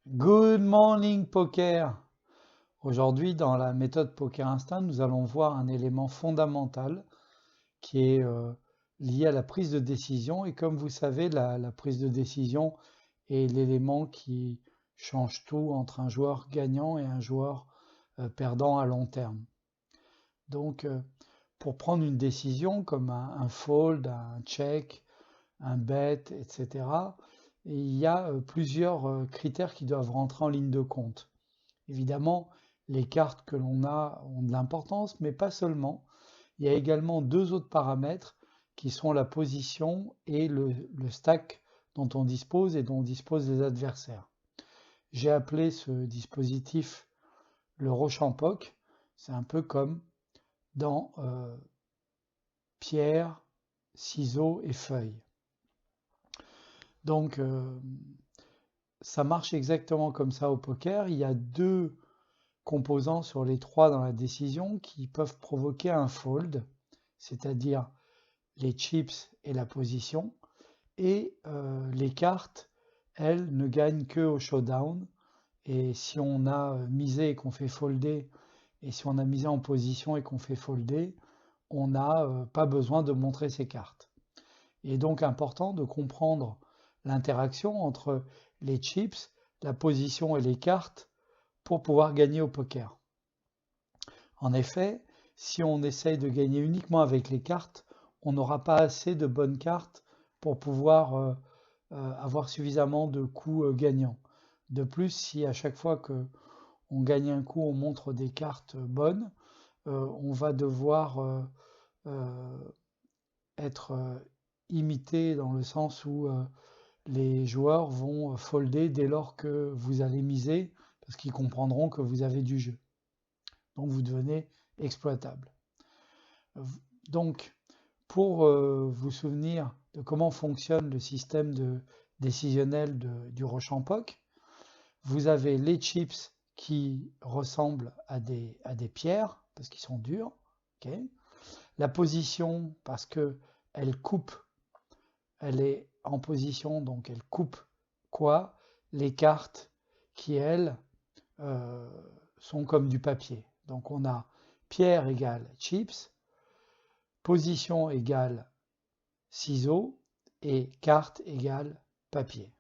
Good morning poker. Aujourd'hui, dans la méthode Poker Instinct, nous allons voir un élément fondamental qui est lié à la prise de décision. Et comme vous savez, la prise de décision est l'élément qui change tout entre un joueur gagnant et un joueur perdant à long terme. Donc, pour prendre une décision comme un fold, un check, un bet, etc., il y a plusieurs critères qui doivent rentrer en ligne de compte. Évidemment, les cartes que l'on a ont de l'importance, mais pas seulement. Il y a également deux autres paramètres qui sont la position et le stack dont on dispose et dont disposent les adversaires. J'ai appelé ce dispositif le Rochampoc. C'est un peu comme dans pierre, ciseaux et feuilles. Donc, ça marche exactement comme ça au poker. Il y a deux composants sur les trois dans la décision qui peuvent provoquer un fold, c'est-à-dire les chips et la position, et les cartes, elles, ne gagnent que au showdown, et si on a misé et qu'on fait folder, et si on a misé en position et qu'on fait folder, on n'a pas besoin de montrer ses cartes. Il est donc important de comprendre l'interaction entre les chips, la position et les cartes pour pouvoir gagner au poker. En effet, si on essaye de gagner uniquement avec les cartes, on n'aura pas assez de bonnes cartes pour pouvoir avoir suffisamment de coups gagnants. De plus, si à chaque fois que on gagne un coup, on montre des cartes bonnes, on va devoir être imité dans le sens où les joueurs vont folder dès lors que vous allez miser, parce qu'ils comprendront que vous avez du jeu. Donc vous devenez exploitable. Donc, pour vous souvenir de comment fonctionne le système décisionnel du Rochampoc, vous avez les chips qui ressemblent à des pierres, parce qu'ils sont durs. Okay. La position, parce qu'elle coupe, elle est en position, donc elle coupe quoi? Les cartes qui, elles, sont comme du papier. Donc on a pierre égale chips, position égale ciseaux et carte égale papier,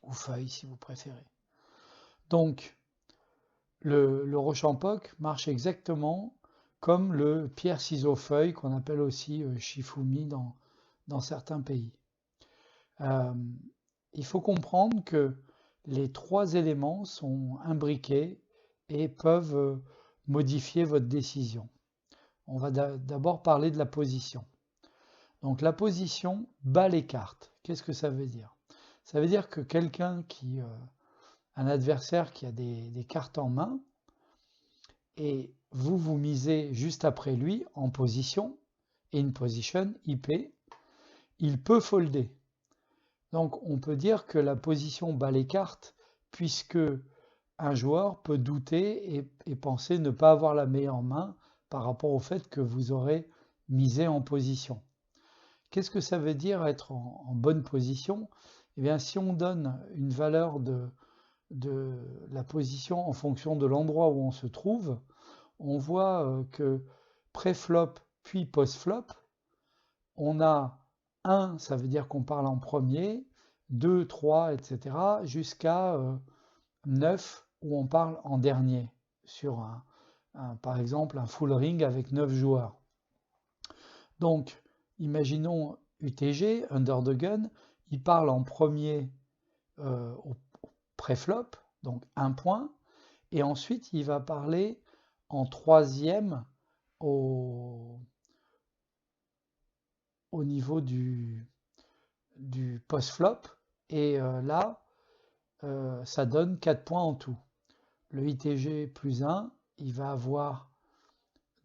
ou feuille si vous préférez. Donc le Rochampoc marche exactement comme le pierre-ciseaux-feuille qu'on appelle aussi Shifumi dans certains pays. Il faut comprendre que les trois éléments sont imbriqués et peuvent modifier votre décision. On va d'abord parler de la position. Donc la position bat les cartes. Qu'est-ce que ça veut dire? Ça veut dire que quelqu'un un adversaire qui a des cartes en main, et vous misez juste après lui en position, in position, IP, il peut folder. Donc on peut dire que la position bat les cartes puisque un joueur peut douter et penser ne pas avoir la meilleure main par rapport au fait que vous aurez misé en position. Qu'est-ce que ça veut dire être en bonne position? Eh bien, si on donne une valeur de la position en fonction de l'endroit où on se trouve, on voit que pré-flop puis post-flop, on a 1, ça veut dire qu'on parle en premier, 2, 3, etc., jusqu'à 9, où on parle en dernier, sur par exemple un full ring avec 9 joueurs. Donc, imaginons UTG, Under the Gun, il parle en premier au pré-flop, donc 1 point, et ensuite il va parler en troisième au niveau du post-flop, et là, ça donne 4 points en tout. Le ITG plus 1, il va avoir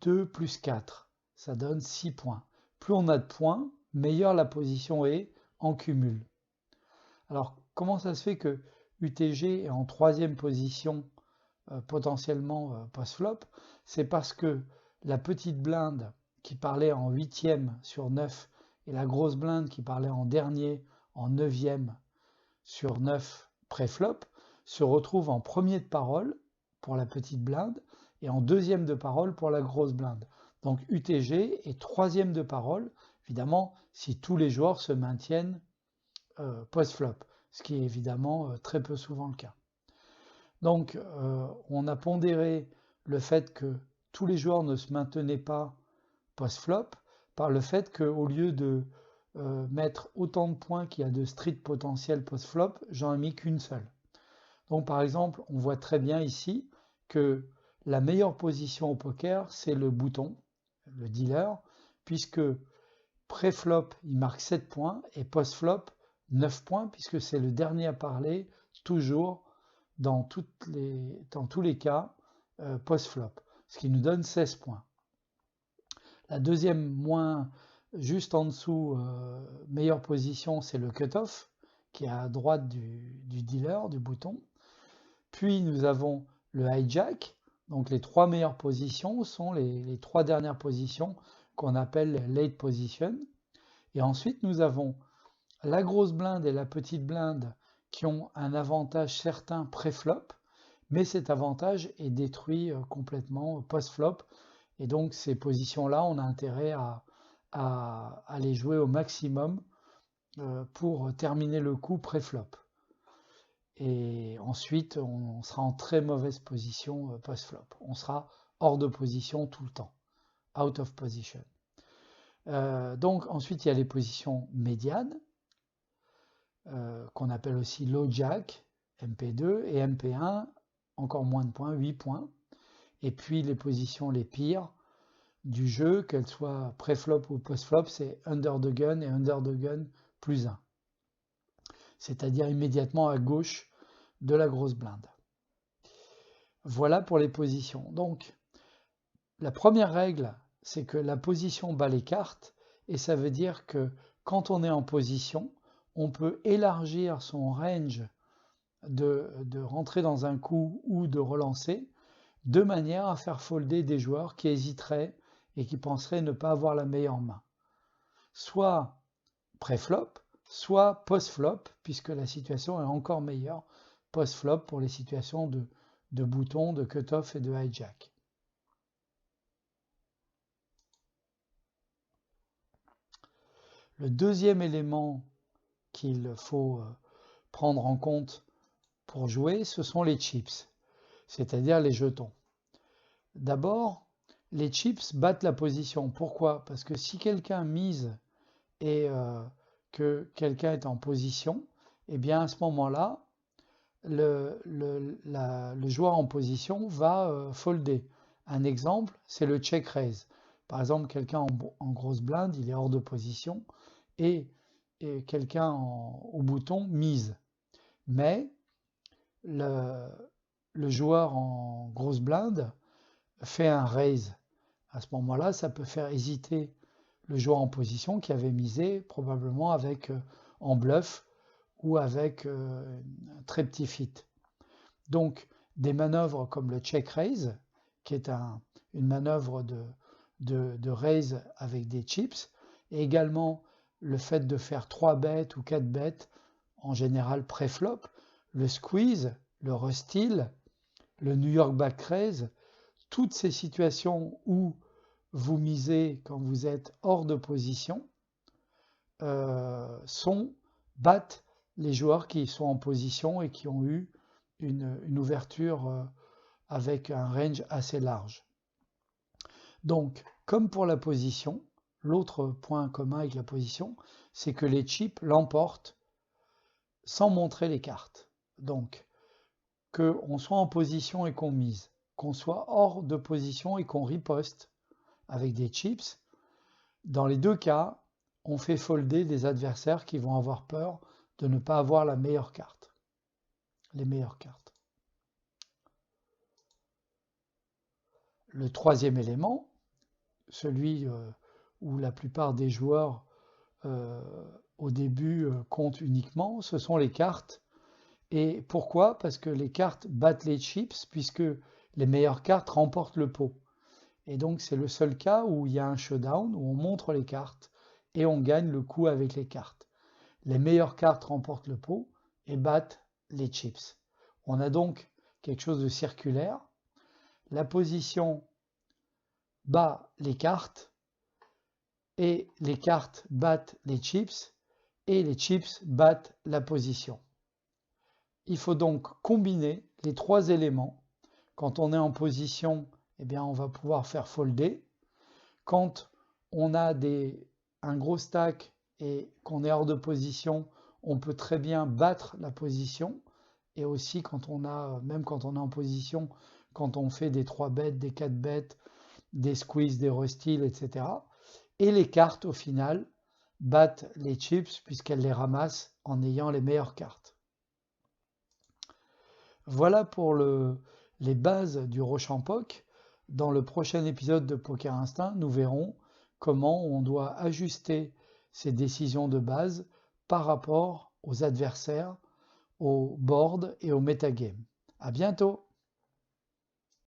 2 plus 4, ça donne 6 points. Plus on a de points, meilleure la position est en cumul. Alors, comment ça se fait que UTG est en troisième position potentiellement post-flop? C'est parce que la petite blinde qui parlait en huitième sur 9 et la grosse blinde qui parlait en dernier en neuvième sur 9 pré-flop se retrouve en premier de parole pour la petite blinde et en deuxième de parole pour la grosse blinde. Donc UTG est troisième de parole, évidemment, si tous les joueurs se maintiennent post-flop, ce qui est évidemment très peu souvent le cas. Donc on a pondéré le fait que tous les joueurs ne se maintenaient pas post-flop par le fait qu'au lieu de mettre autant de points qu'il y a de street potentiel post-flop, j'en ai mis qu'une seule. Donc par exemple, on voit très bien ici que la meilleure position au poker, c'est le bouton, le dealer, puisque pré-flop, il marque 7 points et post-flop, 9 points, puisque c'est le dernier à parler, toujours dans tous les cas post-flop, ce qui nous donne 16 points. La deuxième, juste en dessous, meilleure position, c'est le cut-off, qui est à droite du dealer, du bouton. Puis nous avons le hijack. Donc les trois meilleures positions sont les trois dernières positions qu'on appelle late position. Et ensuite nous avons la grosse blinde et la petite blinde qui ont un avantage certain pré-flop, mais cet avantage est détruit complètement post-flop. Et donc ces positions-là, on a intérêt à les jouer au maximum pour terminer le coup pré-flop. Et ensuite, on sera en très mauvaise position post-flop. On sera hors de position tout le temps, out of position. Donc ensuite, il y a les positions médianes, qu'on appelle aussi low jack, MP2, et MP1, encore moins de points, 8 points. Et puis les positions les pires du jeu, qu'elles soient pré-flop ou post-flop, c'est under the gun et under the gun plus 1. C'est-à-dire immédiatement à gauche de la grosse blinde. Voilà pour les positions. Donc, la première règle, c'est que la position bat les cartes, et ça veut dire que quand on est en position, on peut élargir son range de rentrer dans un coup ou de relancer, de manière à faire folder des joueurs qui hésiteraient et qui penseraient ne pas avoir la meilleure main. Soit pré-flop, soit post-flop, puisque la situation est encore meilleure post-flop pour les situations de boutons, de cut-off et de hijack. Le deuxième élément qu'il faut prendre en compte pour jouer, ce sont les chips, c'est-à-dire les jetons. D'abord, les chips battent la position. Pourquoi? Parce que si quelqu'un mise et que quelqu'un est en position, eh bien à ce moment-là, le joueur en position va folder. Un exemple, c'est le check raise. Par exemple, quelqu'un en grosse blinde, il est hors de position, et quelqu'un au bouton mise. Mais le joueur en grosse blinde fait un raise. À ce moment-là, ça peut faire hésiter le joueur en position qui avait misé probablement avec en bluff ou avec un très petit fit. Donc des manœuvres comme le check raise, qui est une manœuvre de raise avec des chips, et également le fait de faire 3 bêtes ou 4 bêtes, en général pré-flop, le squeeze, le rustil, le New York back raise, toutes ces situations où vous misez quand vous êtes hors de position battent les joueurs qui sont en position et qui ont eu une ouverture avec un range assez large. Donc, comme pour la position, l'autre point commun avec la position, c'est que les chips l'emportent sans montrer les cartes. Donc, qu'on soit en position et qu'on mise, qu'on soit hors de position et qu'on riposte avec des chips, dans les deux cas, on fait folder des adversaires qui vont avoir peur de ne pas avoir la meilleure carte. Les meilleures cartes. Le troisième élément, celui où la plupart des joueurs au début comptent uniquement, ce sont les cartes. Et pourquoi? Parce que les cartes battent les chips, puisque les meilleures cartes remportent le pot. Et donc c'est le seul cas où il y a un showdown, où on montre les cartes et on gagne le coup avec les cartes. Les meilleures cartes remportent le pot et battent les chips. On a donc quelque chose de circulaire. La position bat les cartes et les cartes battent les chips et les chips battent la position. Il faut donc combiner les trois éléments. Quand on est en position, eh bien, on va pouvoir faire folder. Quand on a un gros stack et qu'on est hors de position, on peut très bien battre la position. Et aussi, même quand on est en position, quand on fait des 3 bêtes, des 4 bêtes, des squeezes, des restyles, etc. Et les cartes, au final, battent les chips puisqu'elles les ramassent en ayant les meilleures cartes. Voilà pour les bases du Rochampoc. Dans le prochain épisode de Poker Instinct, nous verrons comment on doit ajuster ces décisions de base par rapport aux adversaires, au board et au metagame. À bientôt!